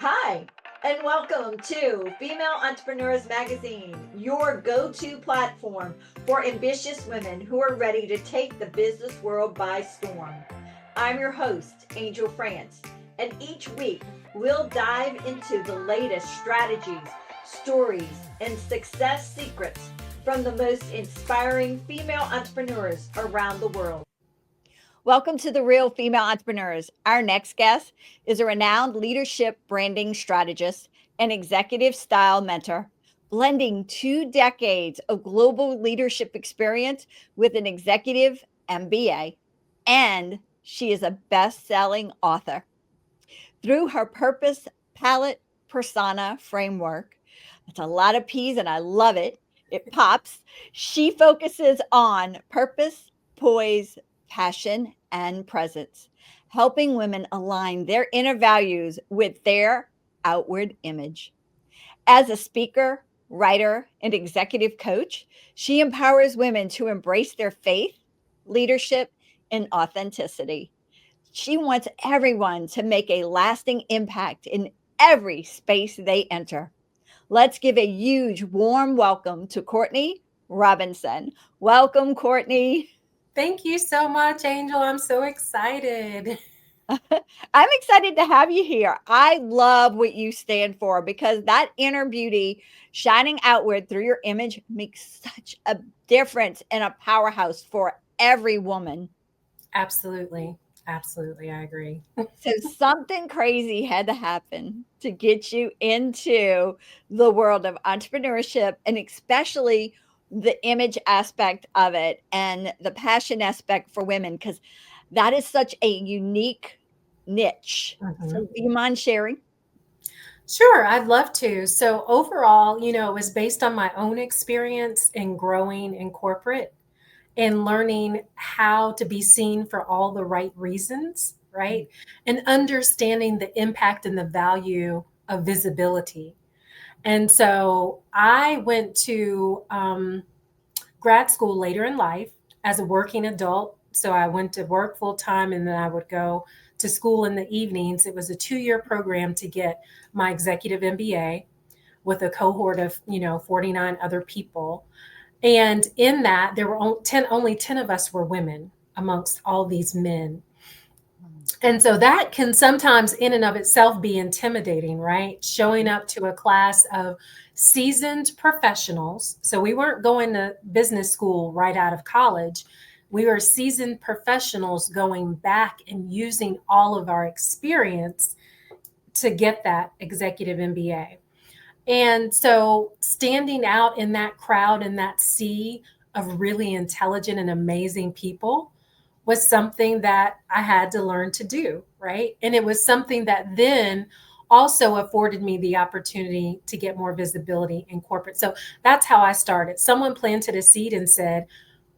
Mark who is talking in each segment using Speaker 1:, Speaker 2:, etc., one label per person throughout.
Speaker 1: Hi, and welcome to Female Entrepreneurs Magazine, your go-to platform for ambitious women who are ready to take the business world by storm. I'm your host, Angel France, and each week we'll dive into the latest strategies, stories, and success secrets from the most inspiring female entrepreneurs around the world. Welcome to the Real Female Entrepreneurs. Our next guest is a renowned leadership branding strategist and executive style mentor, blending 2 decades of global leadership experience with an executive MBA, and she is a best selling author. Through her purpose, palette, persona framework, that's a lot of P's and I love it. It pops. She focuses on purpose, poise, passion, and presence, helping women align their inner values with their outward image. As a speaker, writer, and executive coach, she empowers women to embrace their faith, leadership, and authenticity. She wants everyone to make a lasting impact in every space they enter. Let's give a huge warm welcome to Courtney Robinson. Welcome, Courtney.
Speaker 2: Thank you so much, Angel. I'm so excited.
Speaker 1: I'm excited to have you here. I love what you stand for because that inner beauty shining outward through your image makes such a difference and a powerhouse for every woman.
Speaker 2: Absolutely. Absolutely. I agree.
Speaker 1: So something crazy had to happen to get you into the world of entrepreneurship and especially the image aspect of it and the passion aspect for women because that is such a unique niche. So
Speaker 2: Mhm.
Speaker 1: do you mind sharing?
Speaker 2: Sure, I'd love to. So, overall, it was based on my own experience in growing in corporate and learning how to be seen for all the right reasons, right? And understanding the impact and the value of visibility. And so, I went to grad school later in life as a working adult. So I went to work full time and then I would go to school in the evenings. It was a 2 year program to get my executive MBA with a cohort of, 49 other people. And in that, there were only 10 of us were women amongst all these men. And so that can sometimes, in and of itself, be intimidating, right? Showing up to a class of seasoned professionals. So we weren't going to business school right out of college. We were seasoned professionals going back and using all of our experience to get that executive MBA. And so standing out in that crowd and that sea of really intelligent and amazing people was something that I had to learn to do, right? And it was something that then also afforded me the opportunity to get more visibility in corporate. So that's how I started. Someone planted a seed and said,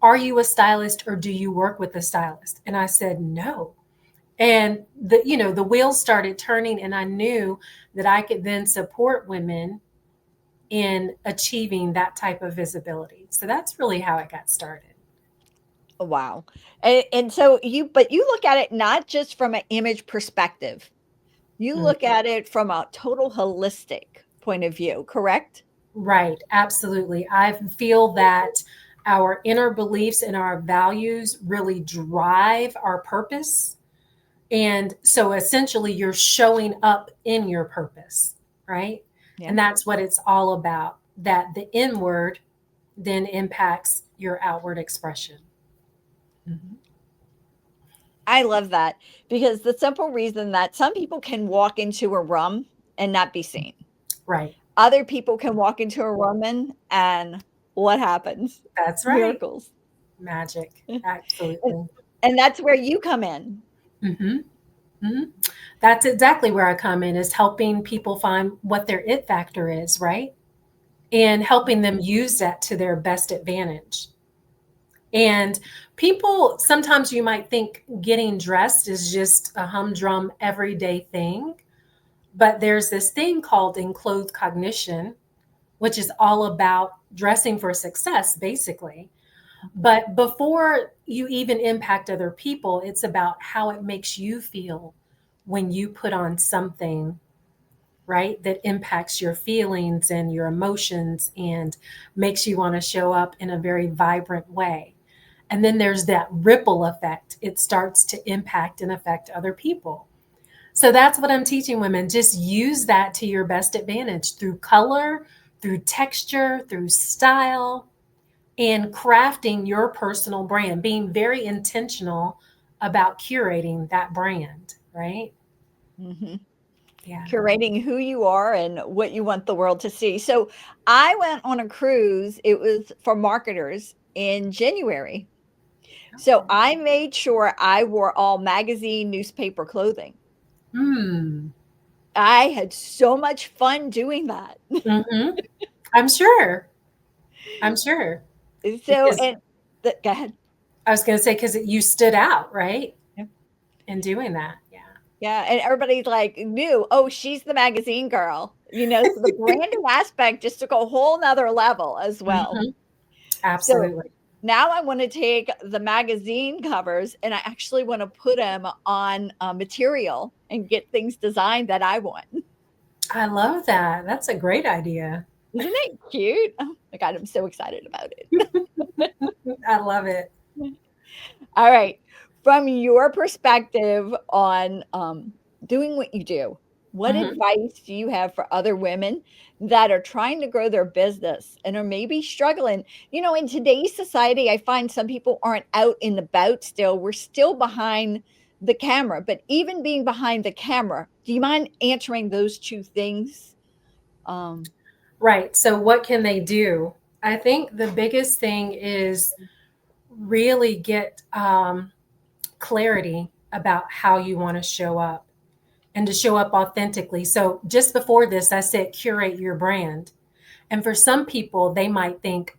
Speaker 2: "Are you a stylist or do you work with a stylist?" And I said, "No." And the wheels started turning and I knew that I could then support women in achieving that type of visibility. So that's really how it got started.
Speaker 1: Wow. And so but you look at it not just from an image perspective. You
Speaker 2: Mm,
Speaker 1: look at it from a total holistic point of view, correct?
Speaker 2: right, absolutely. I feel that our inner beliefs and our values really drive our purpose. And so essentially, you're showing up in your purpose, right?
Speaker 1: Yeah.
Speaker 2: And that's what it's all about, that the inward then impacts your outward expression. Mhm.
Speaker 1: I love that because the simple reason that some people can walk into a room and not be seen.
Speaker 2: Right.
Speaker 1: Other people can walk into a room and what happens?
Speaker 2: That's right.
Speaker 1: Miracles.
Speaker 2: Magic.
Speaker 1: And
Speaker 2: Absolutely.
Speaker 1: and that's where you come in.
Speaker 2: Hmm. Hmm. That's exactly where I come in, is helping people find what their it factor is, right? And helping them use that to their best advantage. And people, sometimes you might think getting dressed is just a humdrum everyday thing, but there's this thing called enclothed cognition, which is all about dressing for success, basically. But before you even impact other people, it's about how it makes you feel when you put on something right? That impacts your feelings and your emotions and makes you want to show up in a very vibrant way. And then there's that ripple effect. It starts to impact and affect other people. So that's what I'm teaching women. Just use that to your best advantage through color, through texture, through style, and crafting your personal brand, being very intentional about curating that brand, right?
Speaker 1: Hmm.
Speaker 2: Yeah.
Speaker 1: Curating who you are and what you want the world to see. So I went on a cruise. It was for marketers in January. So
Speaker 2: Okay.
Speaker 1: I made sure I wore all magazine, newspaper clothing.
Speaker 2: Hmm.
Speaker 1: I had so much fun doing that.
Speaker 2: Mm-hmm. I'm sure. I'm sure.
Speaker 1: So,
Speaker 2: Because
Speaker 1: and go ahead.
Speaker 2: I was going to say, because you stood out, right?
Speaker 1: Yeah.
Speaker 2: In doing that. Yeah.
Speaker 1: Yeah, and everybody's like knew, oh, she's the magazine girl. So the branding aspect just took a whole nother level as well.
Speaker 2: Hmm.
Speaker 1: So
Speaker 2: Absolutely.
Speaker 1: now I want to take the magazine covers and I actually want to put them on material and get things designed that I want.
Speaker 2: I love that. That's a great idea.
Speaker 1: Isn't it cute? Oh my God, I'm so excited about it.
Speaker 2: I love it.
Speaker 1: All right. From your perspective on doing what you do, what
Speaker 2: Hmm.
Speaker 1: advice do you have for other women that are trying to grow their business and are maybe struggling? In today's society, I find some people aren't out in the bout still. We're still behind the camera, but even being behind the camera, do you mind answering those two things? Um,
Speaker 2: Right. So, what can they do? I think the biggest thing is really get clarity about how you want to show up and to show up authentically. So, just before this, I said curate your brand. And for some people, they might think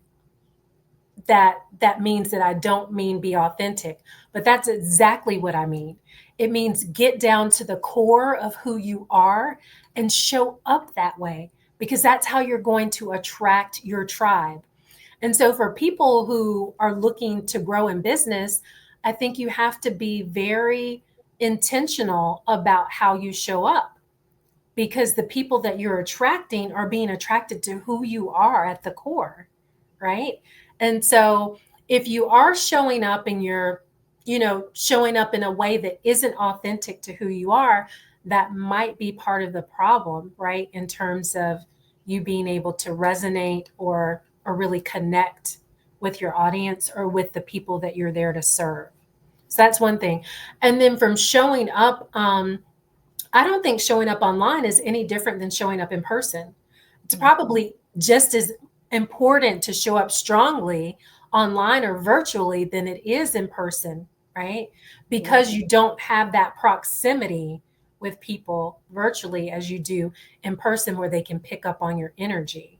Speaker 2: that means that I don't mean be authentic, but that's exactly what I mean. It means get down to the core of who you are and show up that way because that's how you're going to attract your tribe. And so for people who are looking to grow in business, I think you have to be very intentional about how you show up because the people that you're attracting are being attracted to who you are at the core, right? And so if you are showing up and you're, showing up in a way that isn't authentic to who you are, that might be part of the problem, right? In terms of you being able to resonate or really connect with your audience or with the people that you're there to serve. So that's one thing. And then from showing up, I don't think showing up online is any different than showing up in person. It's
Speaker 1: mhm,
Speaker 2: probably just as important to show up strongly online or virtually than it is in person, right?
Speaker 1: yeah.
Speaker 2: Because you don't have that proximity with people virtually as you do in person where they can pick up on your energy.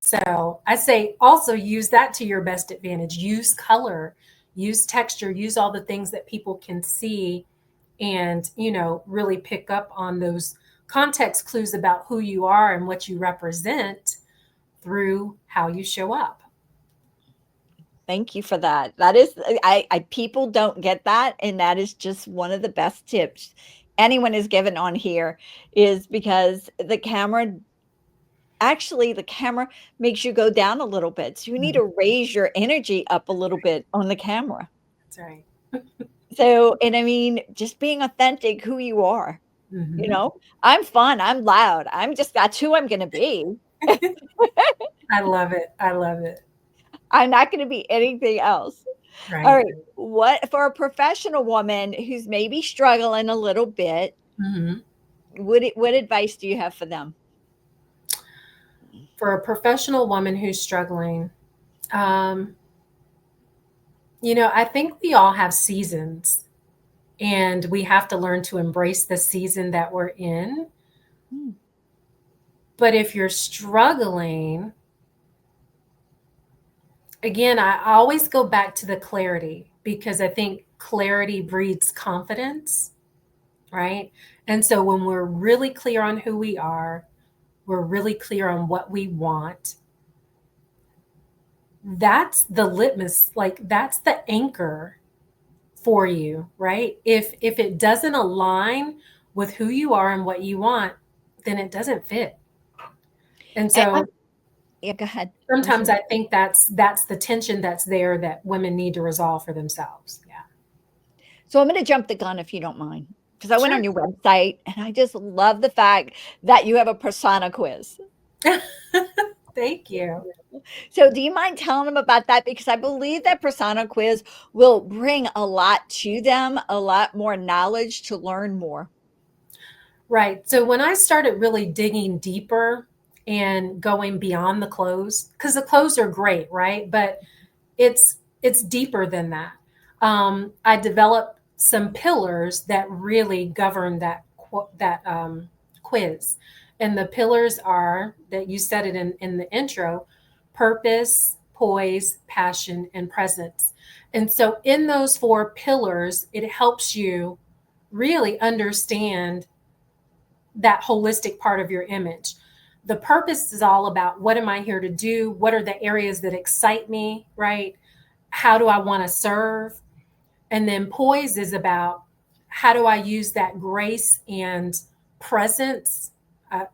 Speaker 2: So I say also use that to your best advantage. Use color, use texture, use all the things that people can see and, really pick up on those context clues about who you are and what you represent through how you show up.
Speaker 1: Thank you for that. That is, I people don't get that, and that is just one of the best tips anyone is given on here, is because the camera makes you go down a little bit. So you need
Speaker 2: Mhm.
Speaker 1: to raise your energy up a little bit on the camera.
Speaker 2: That's right.
Speaker 1: So, and I mean, just being authentic, who you are. You
Speaker 2: Hmm.
Speaker 1: know, I'm fun. I'm loud. That's who I'm going to be.
Speaker 2: I love it. I love it.
Speaker 1: I'm not going to be anything else. All
Speaker 2: Right.
Speaker 1: right. What for a professional woman who's maybe struggling a little bit,
Speaker 2: Hmm.
Speaker 1: what advice do you have for them?
Speaker 2: For a professional woman who's struggling, um, I think we all have seasons and we have to learn to embrace the season that we're in.
Speaker 1: Hmm.
Speaker 2: But if you're struggling, again, I always go back to the clarity because I think clarity breeds confidence, right? And so when we're really clear on who we are, we're really clear on what we want. That's the litmus, like that's the anchor for you, right? If it doesn't align with who you are and what you want, then it doesn't fit. And
Speaker 3: And
Speaker 2: so
Speaker 3: yeah, go ahead. I'm
Speaker 2: sometimes
Speaker 3: sorry.
Speaker 2: I think that's the tension that's there that women need to resolve for themselves. Yeah.
Speaker 3: So I'm going to jump the gun if you don't mind, because I went
Speaker 2: Sure.
Speaker 3: on your website and I just love the fact that you have a persona quiz.
Speaker 2: Thank you.
Speaker 3: So do you mind telling them about that? Because I believe that persona quiz will bring a lot to them, a lot more knowledge to learn more.
Speaker 2: Right. So when I started really digging deeper and going beyond the clothes, because the clothes are great, right? But it's deeper than that. I developed some pillars that really govern that quiz, and the pillars are that you said it in the intro: purpose, poise, passion, and presence. And so, in those four pillars, it helps you really understand that holistic part of your image. The purpose is all about what am I here to do? What are the areas that excite me, right? How do I want to serve? And then poise is about how do I use that grace and presence. Uh,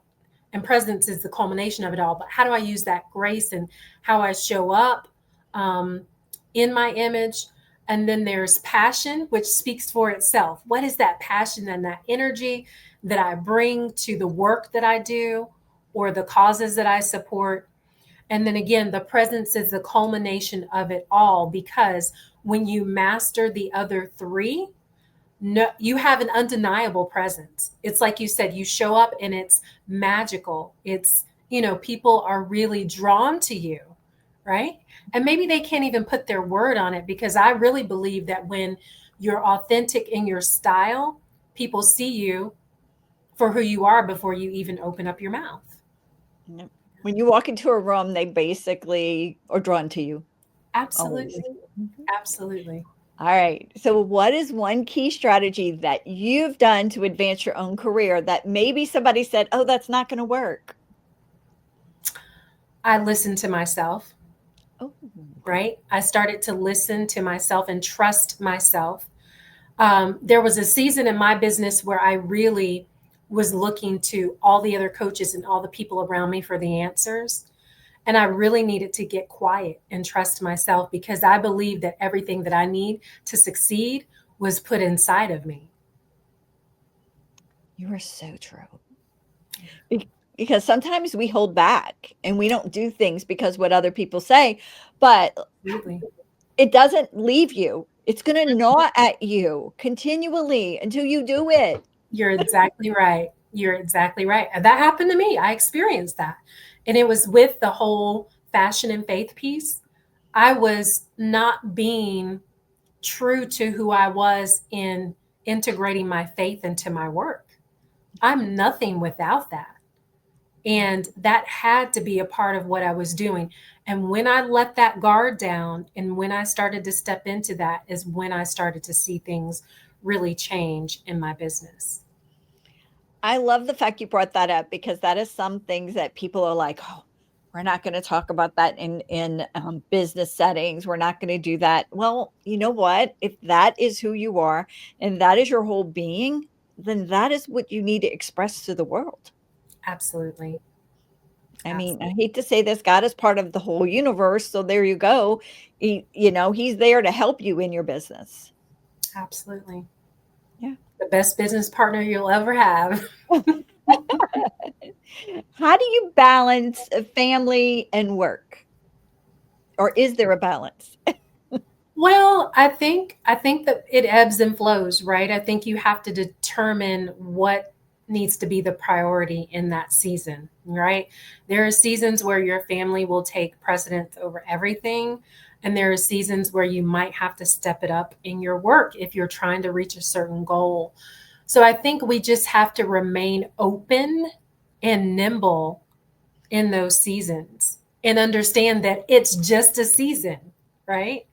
Speaker 2: and presence is the culmination of it all. But how do I use that grace and how I show up um, in my image? And then there's passion, which speaks for itself. What is that passion and that energy that I bring to the work that I do or the causes that I support? And then again, the presence is the culmination of it all because when you master the other three, no, you have an undeniable presence. It's like you said, you show up and it's magical. It's, people are really drawn to you, right? And maybe they can't even put their word on it because I really believe that when you're authentic in your style, people see you for who you are before you even open up your mouth.
Speaker 3: Yep. When you walk into a room, they basically are drawn to you always.
Speaker 2: Absolutely.
Speaker 3: Mhm.
Speaker 2: Absolutely.
Speaker 3: All right. So, what is one key strategy that you've done to advance your own career that maybe somebody said, oh, that's not going to work?
Speaker 2: I listen to myself,
Speaker 3: Oh,
Speaker 2: right? I started to listen to myself and trust myself. There was a season in my business where I really was looking to all the other coaches and all the people around me for the answers. And I really needed to get quiet and trust myself because I believe that everything that I need to succeed was put inside of me.
Speaker 3: you are so true. Because sometimes we hold back and we don't do things because what other people say, but
Speaker 2: Absolutely.
Speaker 3: it doesn't leave you. It's going to gnaw at you continually until you do it.
Speaker 2: You're exactly right. You're exactly right. And that happened to me. I experienced that. And it was with the whole fashion and faith piece. I was not being true to who I was in integrating my faith into my work. I'm nothing without that. And that had to be a part of what I was doing. And when I let that guard down and when I started to step into that, is when I started to see things really change in my business.
Speaker 3: I love the fact you brought that up because that is some things that people are like, oh, we're not going to talk about that in business settings. We're not going to do that. Well, you know what? If that is who you are and that is your whole being, then that is what you need to express to the world.
Speaker 2: Absolutely.
Speaker 3: I mean, I
Speaker 2: Absolutely.
Speaker 3: hate to say this, God is part of the whole universe. So there you go. He's there to help you in your business.
Speaker 2: Absolutely.
Speaker 3: Yeah.
Speaker 2: The best business partner you'll ever have.
Speaker 3: How do you balance family and work? Or is there a balance?
Speaker 2: Well, I think that it ebbs and flows, right? I think you have to determine what needs to be the priority in that season, right? There are seasons where your family will take precedence over everything, and there are seasons where you might have to step it up in your work if you're trying to reach a certain goal. So I think we just have to remain open and nimble in those seasons and understand that it's just a season, right?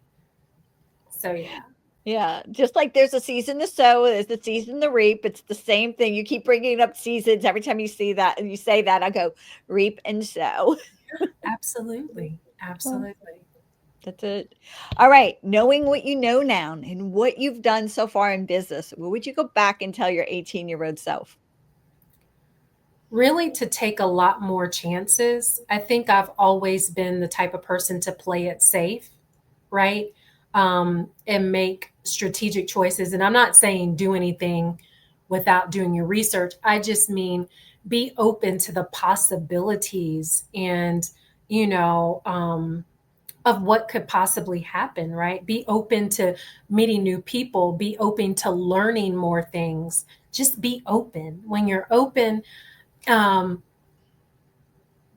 Speaker 2: So yeah.
Speaker 3: Yeah, just like there's a season to sow, there's a season to reap. It's the same thing. You keep bringing up seasons every time you see that and you say that, I go reap and sow.
Speaker 2: Absolutely. Absolutely.
Speaker 3: That's it. All right. Knowing what you know now and what you've done so far in business, what would you go back and tell your 18-year-old self?
Speaker 2: Really to take a lot more chances. I think I've always been the type of person to play it safe, right? And make strategic choices. And I'm not saying do anything without doing your research. I just mean be open to the possibilities and, you know, of what could possibly happen, right? Be open to meeting new people, be open to learning more things. Just be open. When you're open, um,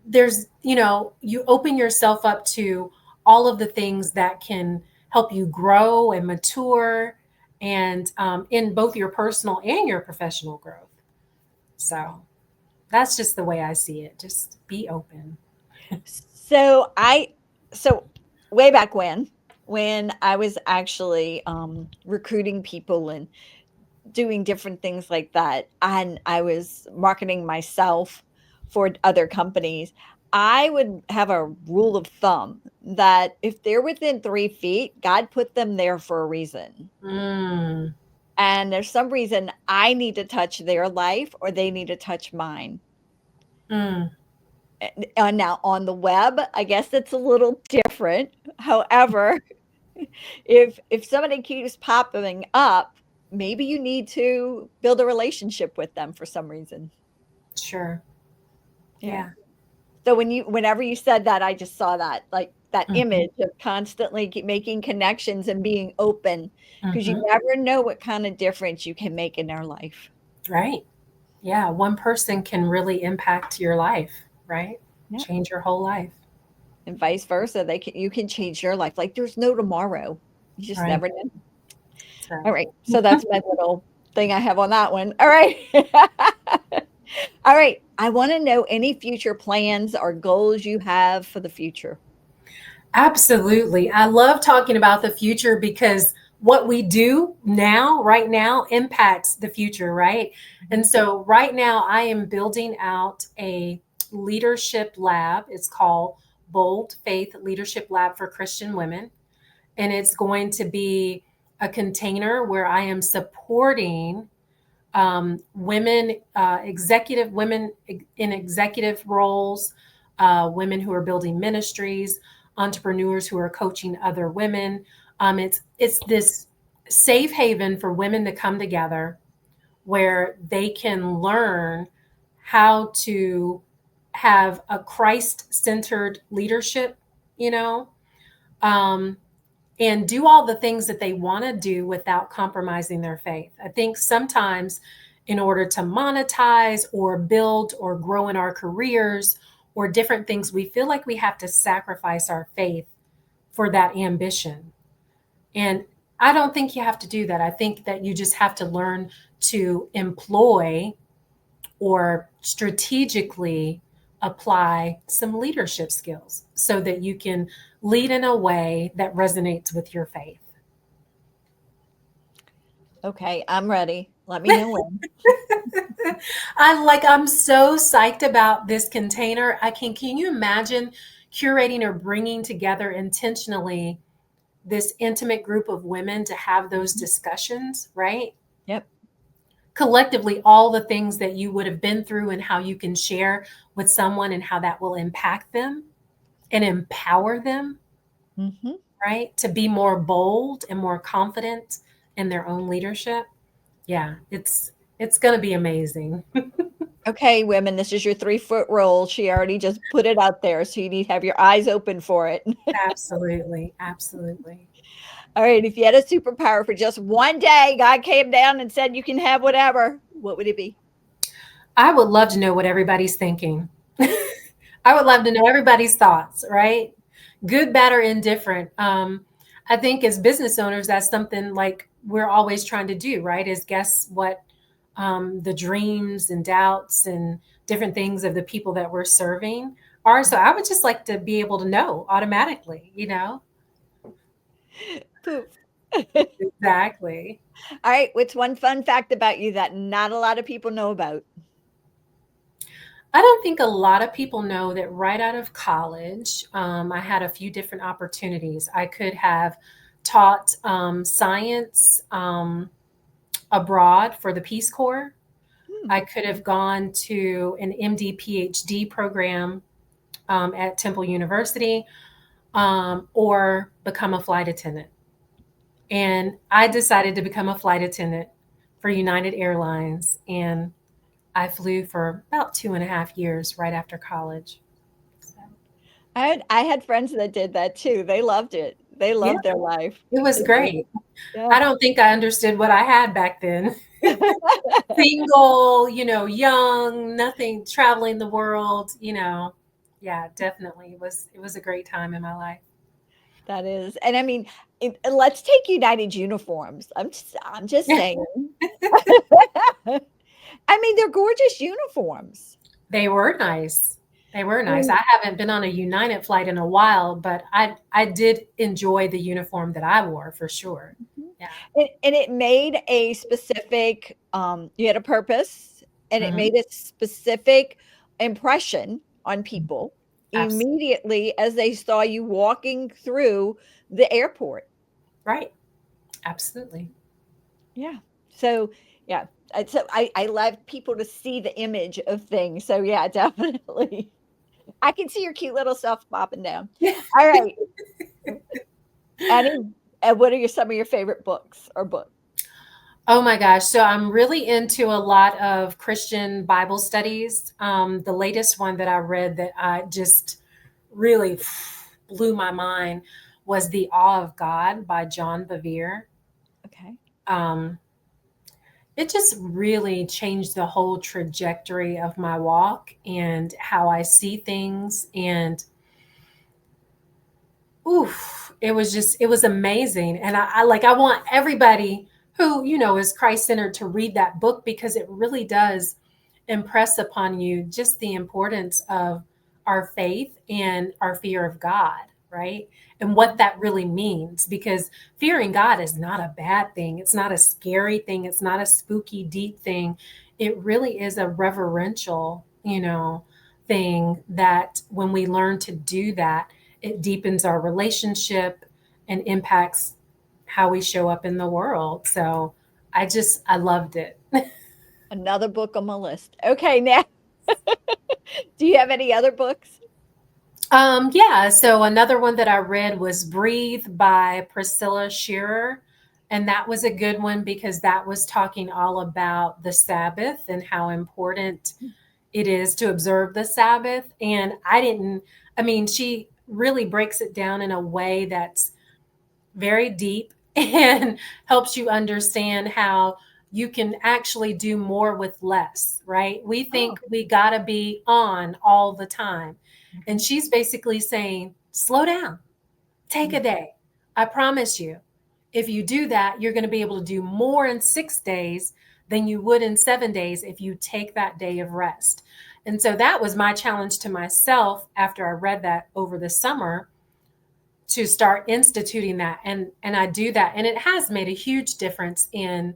Speaker 2: there's, you know, you open yourself up to all of the things that can help you grow and mature and in both your personal and your professional growth. So that's just the way I see it. Just be open.
Speaker 3: So so way back when I was actually recruiting people and doing different things like that, and I was marketing myself for other companies, I would have a rule of thumb that if they're within 3 feet, God put them there for a reason.
Speaker 2: Mm,
Speaker 3: And there's some reason I need to touch their life or they need to touch mine.
Speaker 2: mm,
Speaker 3: And now on the web, I guess it's a little different. However, if somebody keeps popping up, maybe you need to build a relationship with them for some reason.
Speaker 2: sure.
Speaker 3: Yeah.
Speaker 2: Yeah.
Speaker 3: So whenever you said that, I just saw that, like that
Speaker 2: Hmm.
Speaker 3: image of constantly keep making connections and being open, because you
Speaker 2: Hmm.
Speaker 3: never know what kind of difference you can make in their life.
Speaker 2: Right. Yeah. One person can really impact your life, right?
Speaker 3: Yeah.
Speaker 2: Change your whole life.
Speaker 3: And vice versa. You can change your life. Like there's no tomorrow. You just
Speaker 2: Right.
Speaker 3: never know.
Speaker 2: That's
Speaker 3: All
Speaker 2: right.
Speaker 3: right. So that's my little thing I have on that one. All right. All right. I want to know any future plans or goals you have for the future.
Speaker 2: Absolutely. I love talking about the future because what we do now, right now, impacts the future, right? And
Speaker 3: Mhm.
Speaker 2: so, right now, I am building out a leadership lab. It's called Bold Faith Leadership Lab for Christian Women. And it's going to be a container where I am supporting women, women in executive roles, women who are building ministries, entrepreneurs who are coaching other women. It's this safe haven for women to come together where they can learn how to have a Christ-centered leadership, you know, um, and do all the things that they want to do without compromising their faith. I think sometimes, in order to monetize or build or grow in our careers or different things, we feel like we have to sacrifice our faith for that ambition. And I don't think you have to do that. I think that you just have to learn to employ or strategically apply some leadership skills so that you can lead in a way that resonates with your faith.
Speaker 3: Okay, I'm ready. Let me know when.
Speaker 2: I'm so psyched about this container. Can you imagine curating or bringing together intentionally this intimate group of women to have those discussions, right?
Speaker 3: Yep.
Speaker 2: Collectively, all the things that you would have been through and how you can share with someone and how that will impact them and empower them,
Speaker 3: Hmm.
Speaker 2: right? To be more bold and more confident in their own leadership. Yeah, it's going to be amazing.
Speaker 3: Okay, women, this is your 3-foot rule. She already just put it out there, so you need to have your eyes open for it.
Speaker 2: Absolutely. Absolutely.
Speaker 3: All right, if you had a superpower for just one day, God came down and said you can have whatever, what would it be?
Speaker 2: I would love to know what everybody's thinking. I would love to know everybody's thoughts, right? Good, bad, or indifferent. I think as business owners, that's something like we're always trying to do, right? Is guess what the dreams and doubts and different things of the people that we're serving are. So I would just like to be able to know automatically, you know?
Speaker 3: Poof. All
Speaker 2: Exactly.
Speaker 3: right, what's one fun fact about you that not a lot of people know about?
Speaker 2: I don't think a lot of people know that right out of college, I had a few different opportunities. I could have taught science abroad for the Peace Corps. I could have gone to an MD PhD program at Temple University, or become a flight attendant. And I decided to become a flight attendant for United Airlines. And I flew for about 2.5 years right after college. So,
Speaker 3: I had friends that did that too. They loved it. They
Speaker 2: yeah,
Speaker 3: loved their life.
Speaker 2: it was
Speaker 3: They did.
Speaker 2: great.
Speaker 3: Yeah.
Speaker 2: I don't think I understood what I had back then. Single, young, nothing, traveling the world, yeah, definitely. It was a great time in my life.
Speaker 3: That is, and I mean, let's take United uniforms. I'm just saying. I mean, they're gorgeous uniforms.
Speaker 2: They were nice. They were
Speaker 3: I
Speaker 2: nice.
Speaker 3: mean,
Speaker 2: I haven't been on a United flight in a while, but I did enjoy the uniform that I wore for sure.
Speaker 3: mhm.
Speaker 2: Yeah.
Speaker 3: And it made a specific, you had a purpose, and it
Speaker 2: Mhm.
Speaker 3: made a specific impression on people
Speaker 2: Abs
Speaker 3: immediately as they saw you walking through the airport.
Speaker 2: Right. Absolutely.
Speaker 3: Yeah. So, yeah. I love people to see the image of things. So, yeah, definitely. I can see your cute little self popping down. All right. Any, what are some of your favorite books or books?
Speaker 2: Oh my gosh. So I'm really into a lot of Christian Bible studies. The latest one that I read that I just really blew my mind was The Awe of God by John Bevere.
Speaker 3: Okay.
Speaker 2: Um, it just really changed the whole trajectory of my walk and how I see things. And oof, it was amazing. And I want everybody who, is Christ centered to read that book because it really does impress upon you just the importance of our faith and our fear of God, right? And what that really means, because fearing God is not a bad thing. It's not a scary thing. It's not a spooky, deep thing. It really is a reverential, thing that when we learn to do that, it deepens our relationship and impacts how we show up in the world. So I loved it.
Speaker 3: Another book on my list. Okay. Now, do you have any other books?
Speaker 2: Yeah. So another one that I read was Breathe by Priscilla Shearer. And that was a good one because that was talking all about the Sabbath and how important it is to observe the Sabbath. And she really breaks it down in a way that's very deep and helps you understand how you can actually do more with less, right? We
Speaker 3: Oh,
Speaker 2: think we got to be on all the time. And
Speaker 3: mhm,
Speaker 2: she's basically saying, slow down, take
Speaker 3: mm,
Speaker 2: a day. I promise you, if you do that, you're going to be able to do more in 6 days than you would in 7 days if you take that day of rest. And so that was my challenge to myself after I read that over the summer, to start instituting that. And I do that, and it has made a huge difference in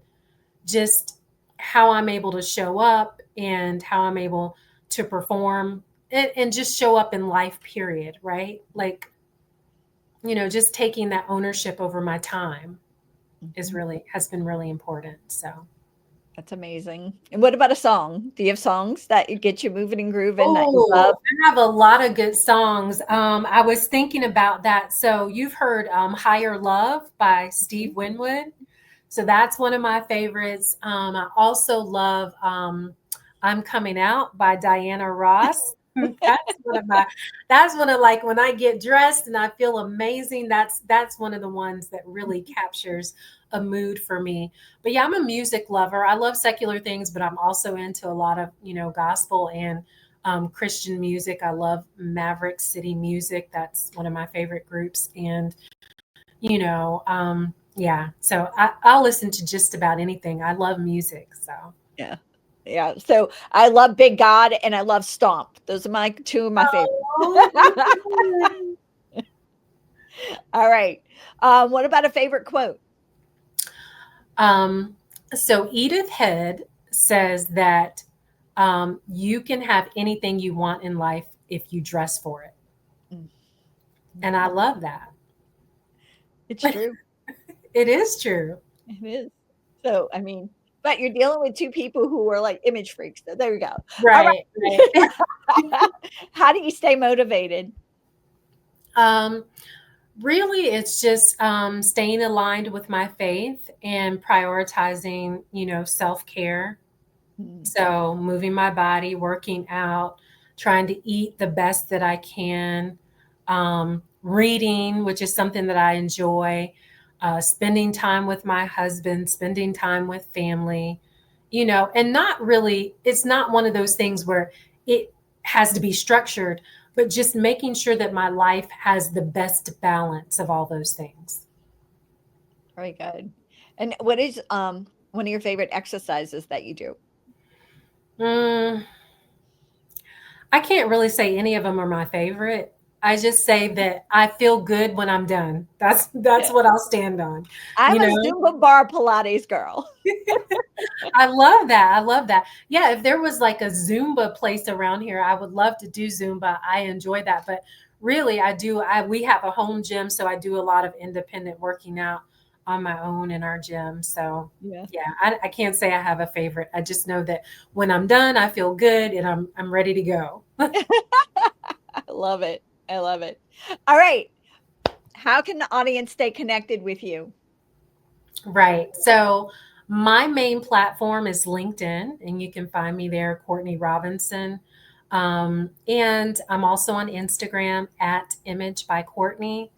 Speaker 2: just how I'm able to show up and how I'm able to perform, and just show up in life, period, right? Like, just taking that ownership over my time
Speaker 3: mhm.
Speaker 2: has been really important. So,
Speaker 3: That's amazing. And what about a song? Do you have songs that you get you moving and grooving that you
Speaker 2: oh,
Speaker 3: love?
Speaker 2: I have a lot of good songs. I was thinking about that. So you've heard Higher Love by Steve Winwood. So that's one of my favorites. I also love I'm Coming Out by Diana Ross. That's one of, like, when I get dressed and I feel amazing, that's one of the ones that really captures a mood for me. But yeah, I'm a music lover. I love secular things, but I'm also into a lot of, gospel and Christian music. I love Maverick City Music. That's one of my favorite groups. And yeah, so I'll listen to just about anything. I love music. So,
Speaker 3: Yeah. Yeah. So I love Big God and I love Stomp. Those are my two of my favorites.
Speaker 2: oh, good.
Speaker 3: All right. What about a favorite quote?
Speaker 2: Um, so Edith Head says that you can have anything you want in life if you dress for it.
Speaker 3: Mm,
Speaker 2: And I
Speaker 3: mhm.
Speaker 2: love that.
Speaker 3: It's true.
Speaker 2: It is true.
Speaker 3: It is. So, I mean, But you're dealing with two people who are like image freaks. So there we go. All
Speaker 2: Right, right.
Speaker 3: right. How do you stay motivated?
Speaker 2: Um, Really, it's just staying aligned with my faith and prioritizing, self-care.
Speaker 3: Mm.
Speaker 2: So moving my body, working out, trying to eat the best that I can, reading, which is something that I enjoy, spending time with my husband, spending time with family, and not really, it's not one of those things where it has to be structured, but just making sure that my life has the best balance of all those things.
Speaker 3: Very good. And what is one of your favorite exercises that you do?
Speaker 2: Mm, I can't really say any of them are my favorite. I just say that I feel good when I'm done. That's what I'll stand on.
Speaker 3: I'm
Speaker 2: You
Speaker 3: a
Speaker 2: know,
Speaker 3: Zumba bar Pilates girl.
Speaker 2: I love that. I love that. Yeah, if there was like a Zumba place around here, I would love to do Zumba. I enjoy that. But really, we have a home gym, so I do a lot of independent working out on my own in our gym. So
Speaker 3: Yeah.
Speaker 2: yeah, I can't say I have a favorite. I just know that when I'm done, I feel good and I'm ready to go.
Speaker 3: I love it. I love it. All right. How can the audience stay connected with you?
Speaker 2: Right. So my main platform is LinkedIn, and you can find me there, Courtney Robinson. And I'm also on Instagram at Image by Courtney.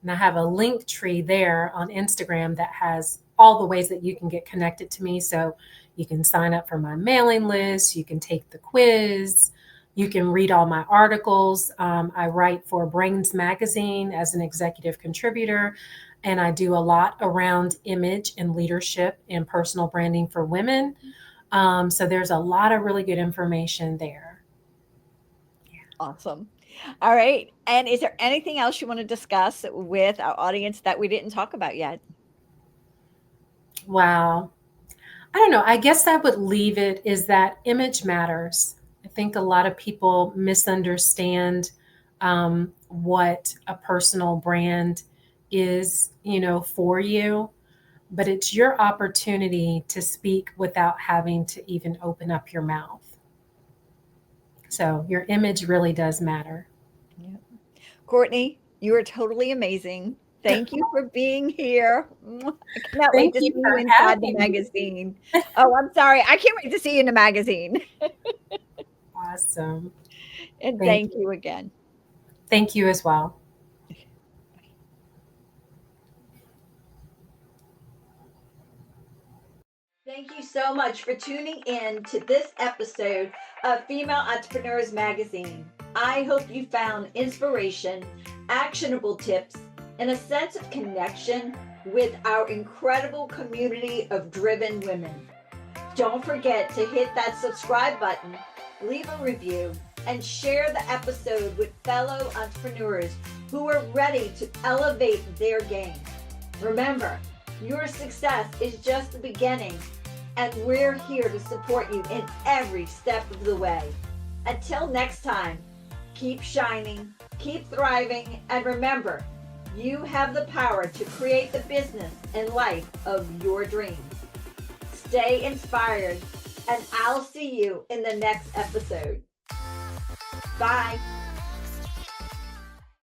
Speaker 2: And I have a link tree there on Instagram that has all the ways that you can get connected to me. So you can sign up for my mailing list, you can take the quiz, you can read all my articles. I write for Brains Magazine as an executive contributor, and I do a lot around image and leadership and personal branding for women. So there's a lot of really good information there.
Speaker 3: Awesome. All right. And is there anything else you want to discuss with our audience that we didn't talk about yet?
Speaker 2: Wow. I don't know. I guess I would leave it is that image matters. I think a lot of people misunderstand what a personal brand is, for you, but it's your opportunity to speak without having to even open up your mouth. So your image really does matter.
Speaker 3: Yeah. Courtney, you are totally amazing. Thank you for being here. Mwah. I cannot wait
Speaker 2: Thank
Speaker 3: to see
Speaker 2: you
Speaker 3: you
Speaker 2: for
Speaker 3: inside the
Speaker 2: having me.
Speaker 3: magazine. Oh, I'm sorry. I can't wait to see you in the magazine.
Speaker 2: Awesome.
Speaker 3: And
Speaker 2: Thank
Speaker 3: thank
Speaker 2: you.
Speaker 3: you again.
Speaker 2: Thank you as well.
Speaker 1: Thank you so much for tuning in to this episode of Female Entrepreneurs Magazine. I hope you found inspiration, actionable tips, and a sense of connection with our incredible community of driven women. Don't forget to hit that subscribe button, leave a review, and share the episode with fellow entrepreneurs who are ready to elevate their game. Remember, your success is just the beginning, and we're here to support you in every step of the way. Until next time, keep shining, keep thriving, and remember, you have the power to create the business and life of your dreams. Stay inspired, and I'll see you in the next episode. Bye.